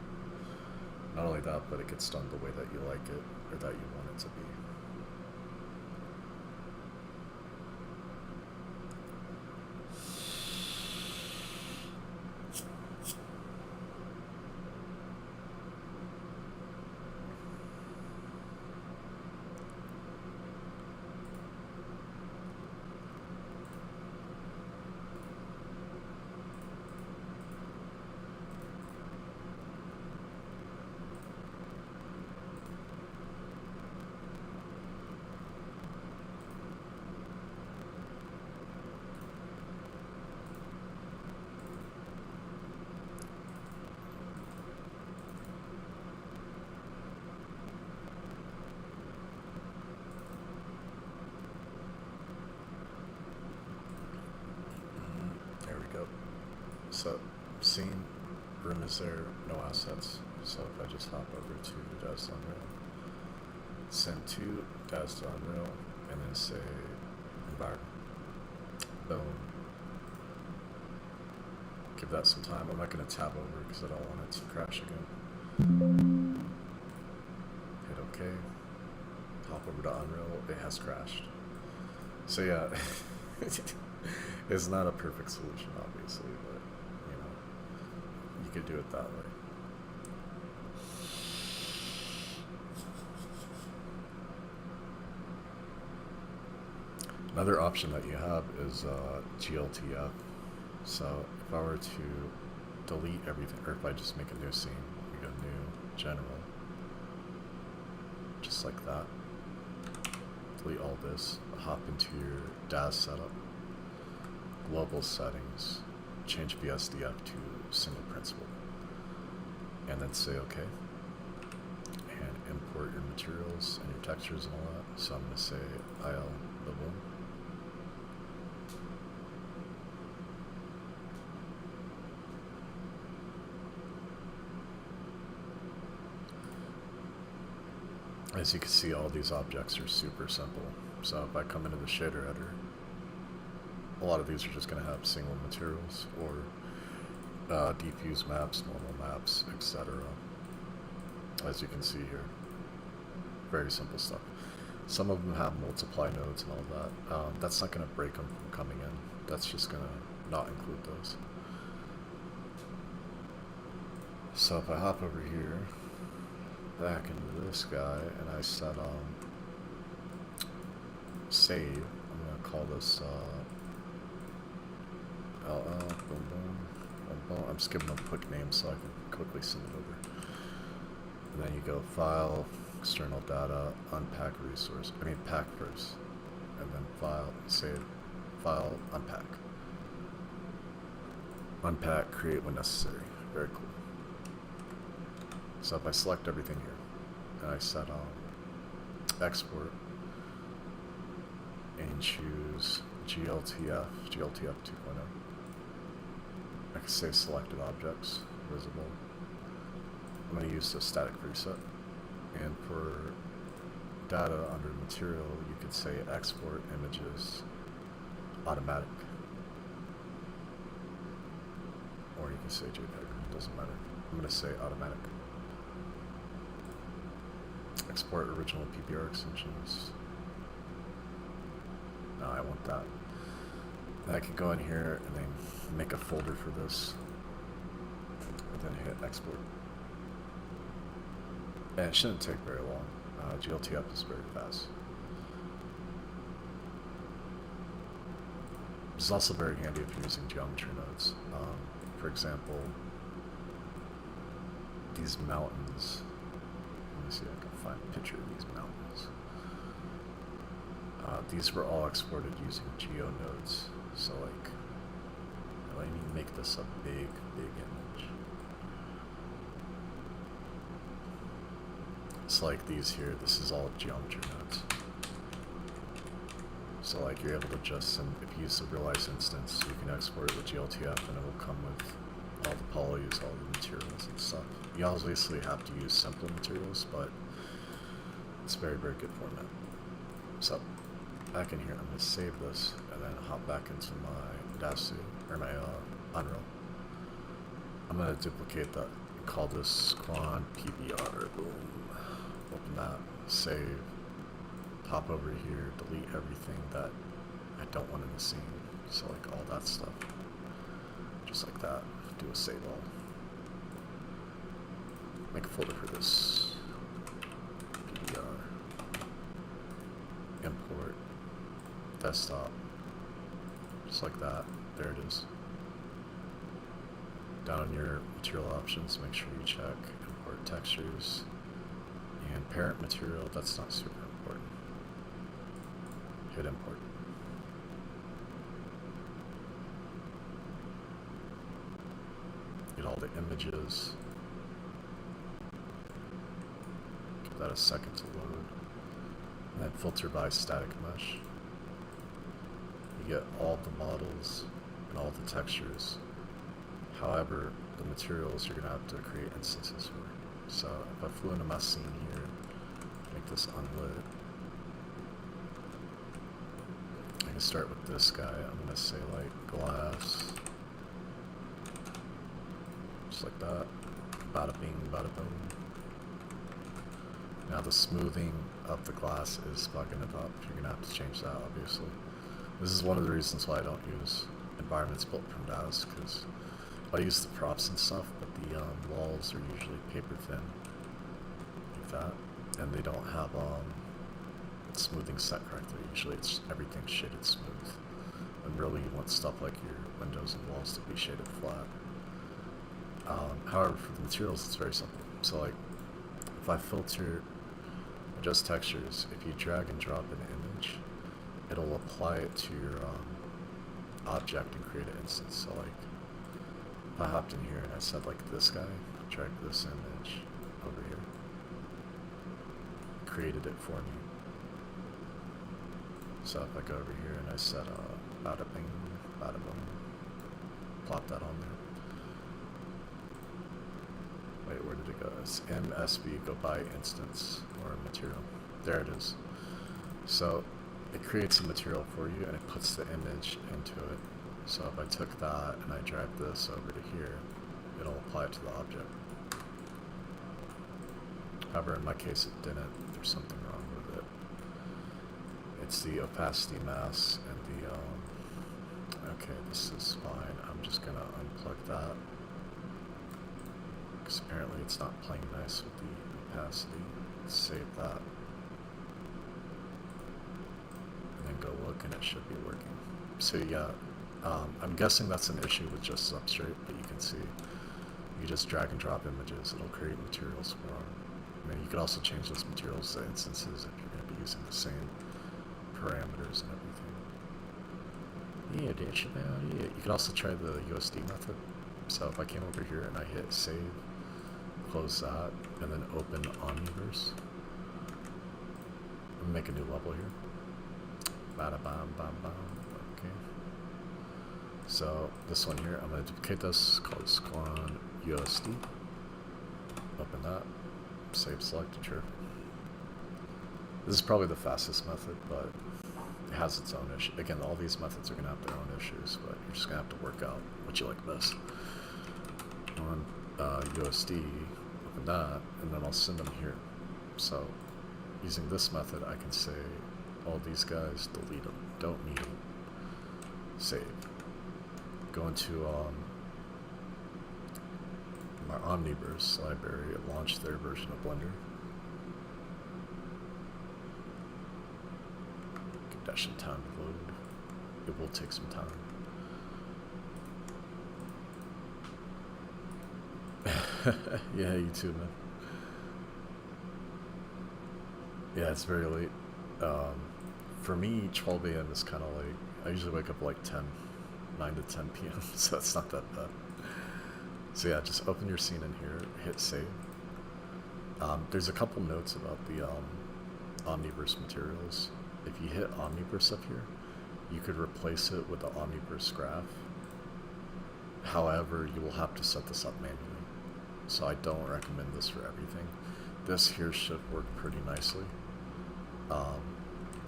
Not only that, but it gets done the way that you like it, or that you want it to be. So, scene, room is there, no assets. So if I just hop over to DAS to Unreal, Send to DAS to Unreal, and then say environment. Boom. Give that some time. I'm not going to tab over because I don't want it to crash again. Hit OK. Hop over to Unreal. It has crashed. So yeah, it's not a perfect solution, obviously, but you could do it that way. Another option that you have is GLTF. So if I were to delete everything, or if I just make a new scene, we go new, general, just like that. Delete all this, hop into your DAS setup, global settings, change BSDF to single principal, and then say OK, and import your materials and your textures and all that. So I'm going to say IL boom. As you can see, all these objects are super simple. So if I come into the shader editor, a lot of these are just going to have single materials or diffuse maps, normal maps, etc. As you can see here, very simple stuff. Some of them have multiply nodes and all that. That's not going to break them from coming in. That's just going to not include those. So if I hop over here, back into this guy, and I set save, I'm gonna call this LL, boom, boom, boom, boom. I'm just giving them a quick name so I can quickly send it over. And then you go File, External Data, Unpack Resource. Pack first, and then File, Save, File, Unpack. Unpack, create when necessary. Very cool. So if I select everything here, and I set export, and choose GLTF 2.0, I can say selected objects, visible. I'm going to use the static preset. And for data under material, you could say export images automatic. Or you can say JPEG, doesn't matter. I'm going to say automatic. Export original PBR extensions. No, I want that. And I could go in here and then make a folder for this. And then hit export. And it shouldn't take very long. GLTF is very fast. It's also very handy if you're using geometry nodes. For example, these mountains. Let me see if I can find a picture of these mountains. These were all exported using geo nodes. So like, let me make this a big image. It's like these here, this is all geometry nodes. So like you're able to just, if you use the realized instance, you can export it with GLTF and it will come with all the polys, all the materials and stuff. You obviously have to use simpler materials, but it's very good format. So back in here, I'm going to save this and then hop back into my Audacity, or my Unreal. I'm going to duplicate that and call this Quan PBR. Boom. Open that, save, pop over here, delete everything that I don't want in the scene. So like all that stuff. Just like that. Do a save all. Make a folder for this. PBR. Import. Desktop. Just like that. There it is. Down in your material options, make sure you check import textures. And parent material, that's not super important. Hit import. Get all the images. Give that a second to load. And then filter by static mesh. You get all the models and all the textures. However, the materials you're going to have to create instances for. So if I flew into my scene here, make this unlit. I can start with this guy. I'm going to say like glass. Just like that. Bada bing, bada boom. Now the smoothing of the glass is bugging it up. You're going to have to change that, obviously. This is one of the reasons why I don't use environments built from DAS, because I use the props and stuff, but the walls are usually paper thin, like that, and they don't have smoothing set correctly. Usually it's everything shaded smooth, and really you want stuff like your windows and walls to be shaded flat. However, for the materials it's very simple. So like, if I filter, adjust textures, if you drag and drop an image, it'll apply it to your object and create an instance. So like, if I hopped in here and I said like this guy, drag this image over here, created it for me. So if I go over here and I said bada bing, bada boom, plop that on there. Wait, where did it go? It's MSB, go by instance or material. There it is. So it creates a material for you and it puts the image into it. So if I took that and I drag this over to here, it'll apply it to the object. However, in my case it didn't. There's something wrong with it. It's the opacity mask and the, Okay, this is fine. I'm just gonna unplug that. Because apparently it's not playing nice with the opacity. Let's save that. And then go look and it should be working. So yeah, I'm guessing that's an issue with just Substrate, but you can see you just drag and drop images, it'll create materials for them. I mean, you could also change those materials to instances if you're going to be using the same parameters and everything. Yeah, that's about it. You could also try the USD method. So if I came over here and I hit save, close that, and then open Omniverse. I'm gonna make a new level here. Bada bam bam bam. Okay. So this one here, I'm gonna duplicate this, call it Squan USD. Open that. Save select, sure. This is probably the fastest method, but it has its own issue. Again, all these methods are going to have their own issues, but you're just going to have to work out what you like best. On USD, open that, and then I'll send them here. So, using this method, I can say, all these guys, delete them. Don't need them. Save. Go into my Omniverse library, it launched their version of Blender. Give that some time to load. It will take some time. Yeah, you too, man. Yeah, it's very late. For me, 12 a.m. is kind of like, I usually wake up like 9 to 10 p.m., so it's not that bad. So yeah, just open your scene in here, hit save. There's a couple notes about the Omniverse materials. If you hit Omniverse up here, you could replace it with the Omniverse graph. However, you will have to set this up manually. So I don't recommend this for everything. This here should work pretty nicely.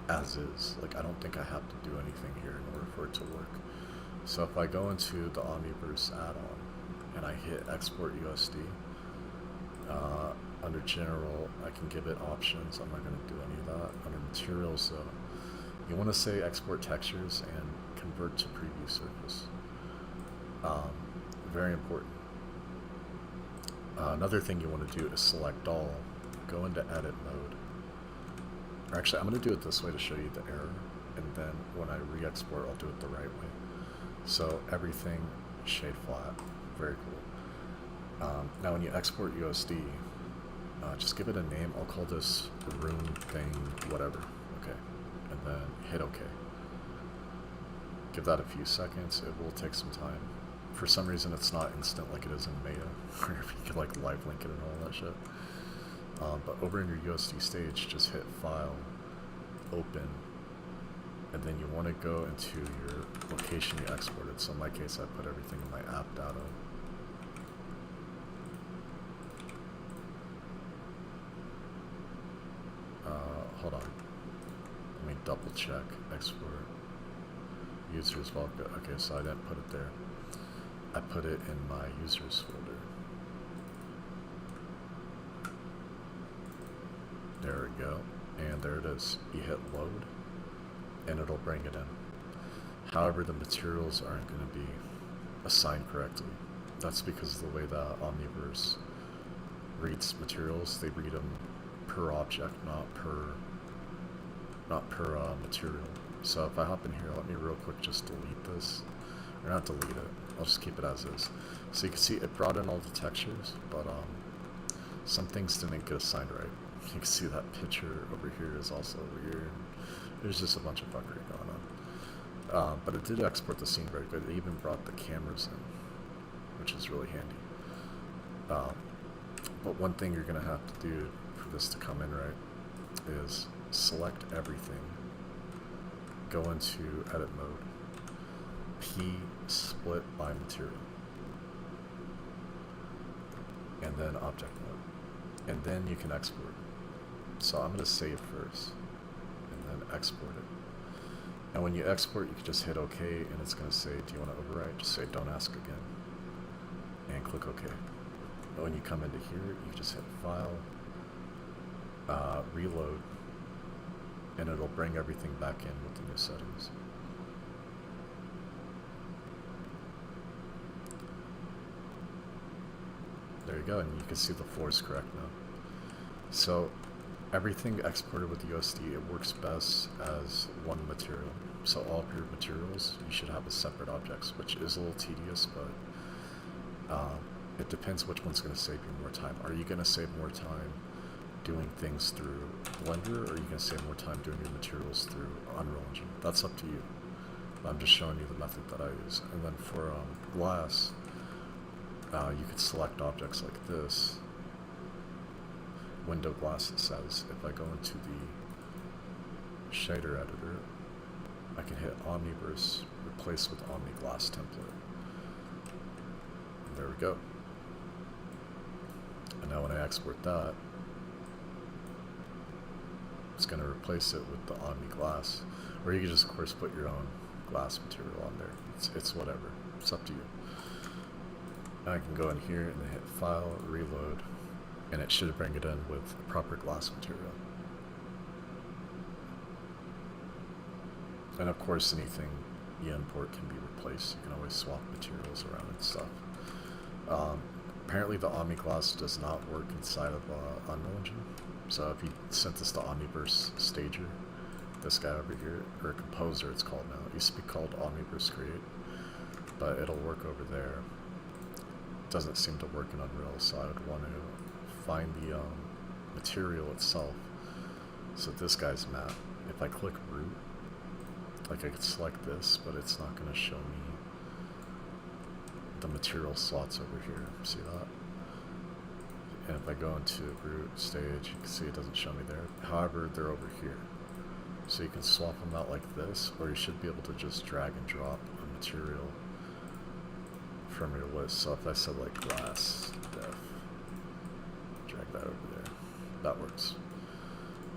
As is. Like, I don't think I have to do anything here in order for it to work. So if I go into the Omniverse add-on, and I hit export USD, under general, I can give it options. I'm not going to do any of that. Under materials, you want to say export textures and convert to preview surface. Very important. Another thing you want to do is select all, go into edit mode. Or actually, I'm going to do it this way to show you the error, and then when I re-export, I'll do it the right way. So everything shade flat. Very cool. Now when you export USD, just give it a name. I'll call this room thing whatever. Okay. And then hit OK. Give that a few seconds. It will take some time. For some reason it's not instant like it is in Meta, where you can like live link it and all that shit. But over in your USD stage, just hit File, Open, and then you want to go into your location you exported. So in my case, I put everything in my app data. Hold on. Let me double check. Export. Users Volca. Okay, so I didn't put it there. I put it in my users folder. There we go. And there it is. You hit load, and it'll bring it in. However, the materials aren't going to be assigned correctly. That's because of the way that Omniverse reads materials. They read them per object, not per material. So if I hop in here, let me real quick just delete this. Or not delete it. I'll just keep it as is. So you can see it brought in all the textures, but some things didn't get assigned right. You can see that picture over here is also weird. There's just a bunch of fuckery going on. But it did export the scene very good. It even brought the cameras in, which is really handy. But one thing you're going to have to do for this to come in right is select everything, go into edit mode, P split by material, and then object mode, and then you can export. So I'm going to save first, and then export it. And when you export, you can just hit OK, and it's going to say, do you want to overwrite? Just say, don't ask again, and click OK. But when you come into here, you can just hit File, Reload, and it'll bring everything back in with the new settings. you go, and you can see the floor is correct now. So everything exported with USD, it works best as one material. So all of your materials, you should have as separate objects, which is a little tedious, but it depends which one's going to save you more time. Are you going to save more time doing things through Blender, or are you going to save more time doing your materials through Unreal Engine? That's up to you. I'm just showing you the method that I use. And then for glass, you could select objects like this. Window glass, it says. If I go into the shader editor, I can hit Omniverse, replace with Omni Glass template. And there we go. And now when I export that, it's going to replace it with the Omni Glass. Or you can just, of course, put your own glass material on there. It's whatever. It's up to you. I can go in here and then hit File, Reload, and it should bring it in with proper glass material. And of course, anything you import can be replaced. You can always swap materials around and stuff. Apparently the Omni Glass does not work inside of Unreal Engine. So if you sent this to Omniverse Stager, this guy over here, or Composer it's called now. It used to be called Omniverse Create, but it'll work over there. It doesn't seem to work in Unreal, so I would want to find the material itself. So this guy's map, if I click root, like I could select this, but it's not going to show me the material slots over here. See that? And if I go into root stage, you can see it doesn't show me there. However, they're over here. So you can swap them out like this, or you should be able to just drag and drop a material from your list. So if I said like glass def, drag that over there. That works.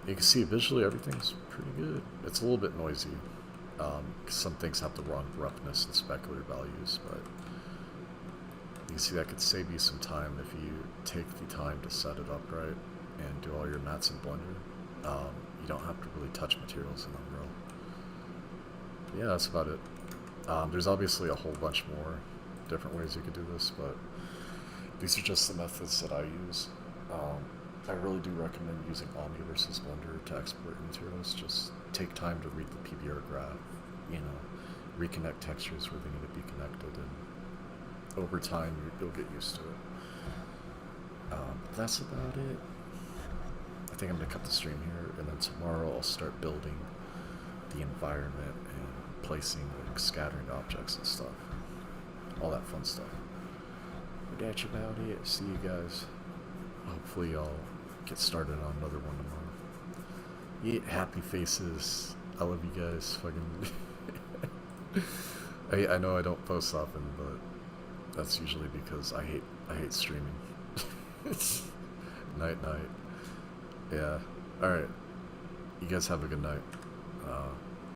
You can see visually everything's pretty good. It's a little bit noisy. Some things have the wrong roughness and specular values, but you can see that could save you some time if you take the time to set it up right and do all your mats in Blender. You don't have to really touch materials in Unreal. But yeah, that's about it. There's obviously a whole bunch more different ways you could do this, but these are just the methods that I use. I really do recommend using Omni versus Blender to export materials. Just take time to read the PBR graph, you know, reconnect textures where they need to be connected, and over time you'll get used to it. That's about it. I think I'm going to cut the stream here, and then tomorrow I'll start building the environment and placing, like, scattering objects and stuff. All that fun stuff. But that's about it. See you guys. Hopefully I'll get started on another one tomorrow. Yeah, happy faces. I love you guys. Fucking. I know I don't post often, but that's usually because I hate streaming. Night. Yeah. Alright. You guys have a good night.